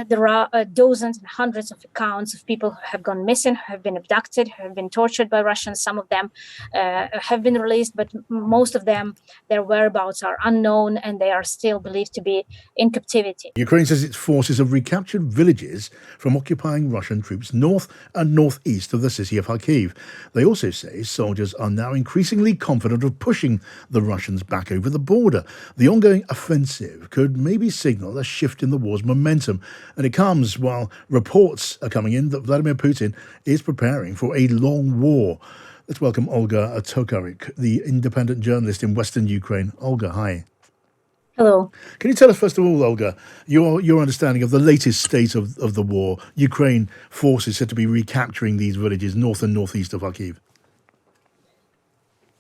There are dozens and hundreds of accounts of people who have gone missing, who have been abducted, who have been tortured by Russians. Some of them have been released, but most of them, their whereabouts are unknown, and they are still believed to be in captivity. Ukraine says its forces have recaptured villages from occupying Russian troops north and northeast of the city of Kharkiv. They also say soldiers are now increasingly confident of pushing the Russians back over the border. The ongoing offensive could maybe signal a shift in the war's momentum, and it comes while reports are coming in that Vladimir Putin is preparing for a long war. Let's welcome Olga Tokariuk, the independent journalist in Western Ukraine. Olga, hi. Hello. Can you tell us, first of all, Olga, your understanding of the latest state of the war? Ukraine forces said to be recapturing these villages north and northeast of Kharkiv.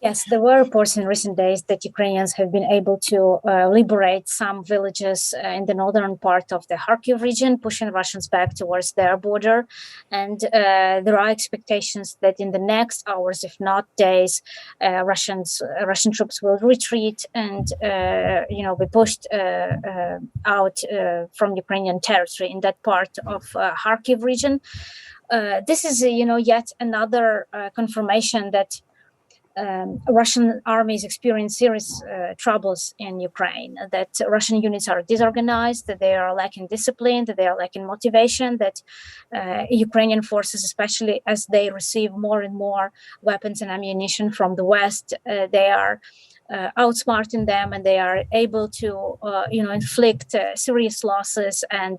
Yes, there were reports in recent days that Ukrainians have been able to liberate some villages in the northern part of the Kharkiv region, pushing Russians back towards their border. And there are expectations that in the next hours, if not days, Russian troops will retreat and be pushed out from Ukrainian territory in that part of Kharkiv region. This is yet another confirmation that Russian army is experiencing serious troubles in Ukraine, that Russian units are disorganized, that they are lacking discipline, that they are lacking motivation, that Ukrainian forces, especially as they receive more and more weapons and ammunition from the West, they are outsmarting them, and they are able to, inflict serious losses and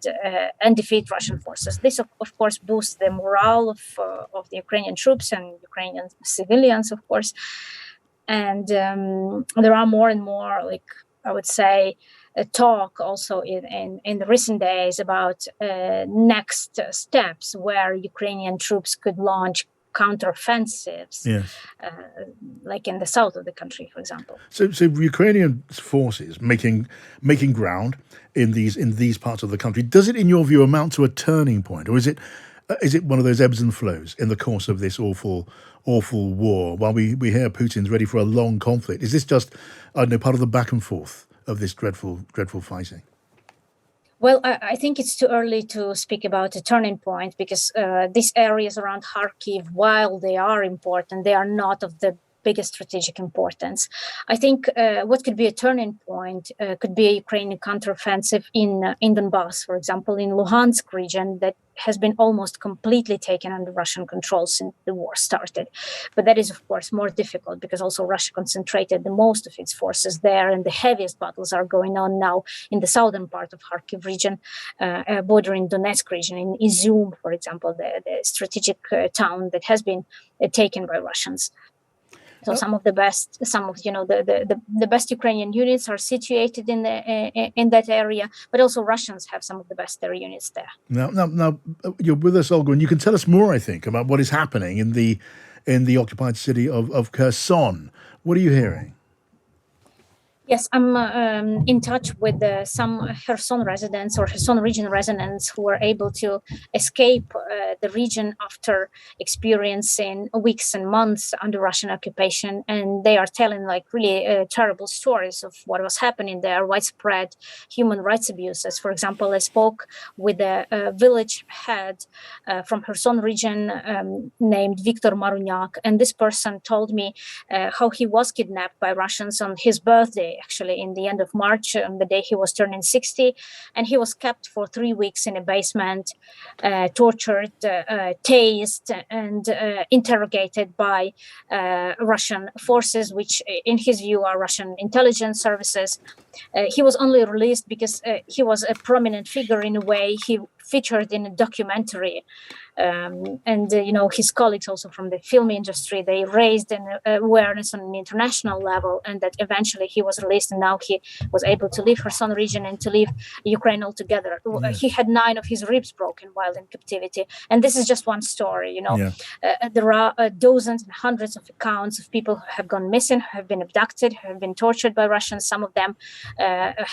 defeat Russian forces. This, of course, boosts the morale of the Ukrainian troops and Ukrainian civilians, of course. And there are more and more, I would say, talk also in the recent days about next steps where Ukrainian troops could launch counteroffensives, yes. Like in the south of the country, for example. So Ukrainian forces making ground in these parts of the country. Does it, in your view, amount to a turning point, or is it one of those ebbs and flows in the course of this awful war? While we hear Putin's ready for a long conflict, is this just, I don't know, part of the back and forth of this dreadful fighting? Well, I think it's too early to speak about a turning point, because these areas around Kharkiv, while they are important, they are not of the biggest strategic importance. I think what could be a turning point could be a Ukrainian counteroffensive in Donbass, for example, in Luhansk region, that has been almost completely taken under Russian control since the war started. But that is, of course, more difficult because also Russia concentrated the most of its forces there, and the heaviest battles are going on now in the southern part of Kharkiv region, bordering Donetsk region, in Izum, for example, the strategic town that has been taken by Russians. So some of the best Ukrainian units are situated in that area, but also Russians have some of the best their units there. Now, you're with us, Olga, and you can tell us more, I think, about what is happening in the occupied city of Kherson. What are you hearing? Yes, I'm in touch with some Kherson residents or Kherson region residents who were able to escape the region after experiencing weeks and months under Russian occupation. And they are telling really terrible stories of what was happening there, widespread human rights abuses. For example, I spoke with a village head from Kherson region named Viktor Marunyak. And this person told me how he was kidnapped by Russians on his birthday, actually in the end of March, on the day he was turning 60, and he was kept for 3 weeks in a basement, tortured, tased, and interrogated by Russian forces, which in his view are Russian intelligence services. He was only released because he was a prominent figure in a way. He featured in a documentary. His colleagues also from the film industry, they raised an awareness on an international level, and that eventually he was released, and now he was able to leave Kherson region and to leave Ukraine altogether. Yes. He had 9 of his ribs broken while in captivity. And this is just one story, Yeah. There are dozens and hundreds of accounts of people who have gone missing, who have been abducted, who have been tortured by Russians. Some of them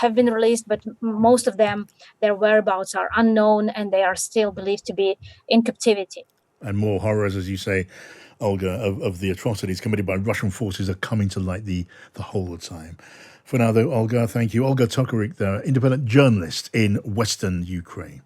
have been released, but most of them, their whereabouts are unknown, and they are still believed to be in captivity. And more horrors, as you say, Olga, of the atrocities committed by Russian forces are coming to light the whole time. For now, though, Olga, thank you. Olga Tokariuk, the independent journalist in Western Ukraine.